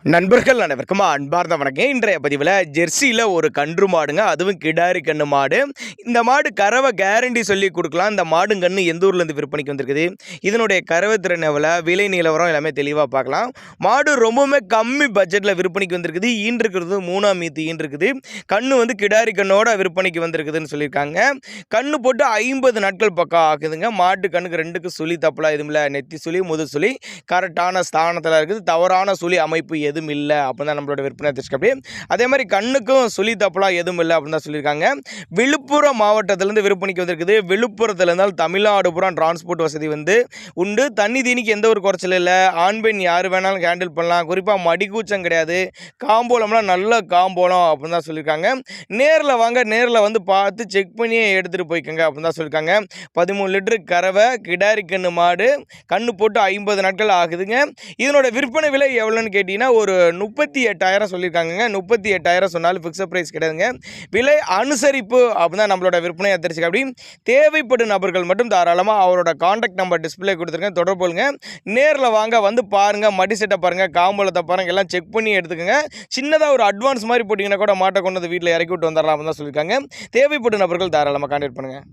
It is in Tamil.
நண்பர்கள் அனைவருக்கும் அன்பார்ந்த வணக்கம். இன்றைய பதிவில் ஜெர்சியில் ஒரு கன்று மாடுங்க, அதுவும் கிடாரி கன்று மாடு. இந்த மாடு கறவை கேரண்டி சொல்லி கொடுக்கலாம். இந்த மாடும் கன்று எந்த ஊர்லேருந்து விற்பனைக்கு வந்திருக்குது, இதனுடைய கறவை திறன் எவ்வளோ, விலை நிலவரம் எல்லாமே தெளிவாக பார்க்கலாம். மாடு ரொம்பவுமே கம்மி பட்ஜெட்டில் விற்பனைக்கு வந்திருக்குது. ஈன் இருக்கிறது 3ஆம் ஈத்து ஈன் இருக்குது. கன்று வந்து கிடாரி கண்ணோட விற்பனைக்கு வந்திருக்குதுன்னு சொல்லியிருக்காங்க. கன்று போட்டு 50 நாட்கள் பக்கம் ஆகுதுங்க. மாட்டு கண்ணுக்கு ரெண்டுக்கு சுழி தப்பலாம் எதுவும் இல்லை. நெத்தி சுழி முது சுழி கரெக்டான ஸ்தானத்தில் இருக்குது. தவறான சுழி அமைப்பு எதுவும் இல்லை அப்படின்னு தான் நம்மளோட விற்பனை தெரிஞ்சுக்கப்படி. அதே மாதிரி கண்ணுக்கும் சுழி தப்பலாம் எதுவும் இல்லை அப்படின்னு தான் சொல்லியிருக்காங்க. விழுப்புரம் மாவட்டத்திலேருந்து விற்பனைக்கு வந்திருக்குது. விழுப்புரத்தில் இருந்தால் தமிழ்நாடு பூரா டிரான்ஸ்போர்ட் வசதி வந்து உண்டு. தண்ணி தீனிக்கு எந்த ஒரு குறைச்சல் இல்லை. ஆண் பெண் யார் வேணாலும் ஹேண்டில் பண்ணலாம். குறிப்பாக மடிக்கூச்சம் கிடையாது. காம்போலம்லாம் நல்ல காம்போலம் அப்படின்னு தான் சொல்லியிருக்காங்க. நேரில் வாங்க, நேரில் வந்து பார்த்து செக் பண்ணியே எடுத்துகிட்டு போய்க்கோங்க அப்படின்னு தான் சொல்லியிருக்காங்க. 13 லிட்டரு கறவை கிடாரி கன்று மாடு, கன்று போட்டு 50 நாட்கள் ஆகுதுங்க. இதனோட விற்பனை விலை எவ்வளோன்னு கேட்டிங்கன்னா ஒரு 38,000 சொல்லியிருக்காங்க. 38,000 சொன்னாலும் ஃபிக்ஸட் ப்ரைஸ் கிடையாதுங்க. விலை அனுசரிப்பு அப்படின்னு தான் நம்மளோட விற்பனையை தெரிஞ்சுக்க. அப்படி தேவைப்படும் நபர்கள் மட்டும் தாராளமாக அவரோட காண்டாக்ட் நம்பர் டிஸ்பிளே கொடுத்துருக்கேன், தொடர்பு கொள்ளுங்க. நேரில் வாங்க, வந்து பாருங்கள், மடி செட்டை பாருங்கள், காம்பளத்தை பாருங்கள், எல்லாம் செக் பண்ணி எடுத்துக்கோங்க. சின்னதாக ஒரு அட்வான்ஸ் மாதிரி போட்டிங்கன்னா கூட மாட்டை கொண்டு வந்து வீட்டில் இறக்கி விட்டு வந்துடலாம் அப்படின்னு தான் சொல்லியிருக்காங்க. தேவைப்படும் நபர்கள் தாராளமாக கான்டாக்ட் பண்ணுங்கள்.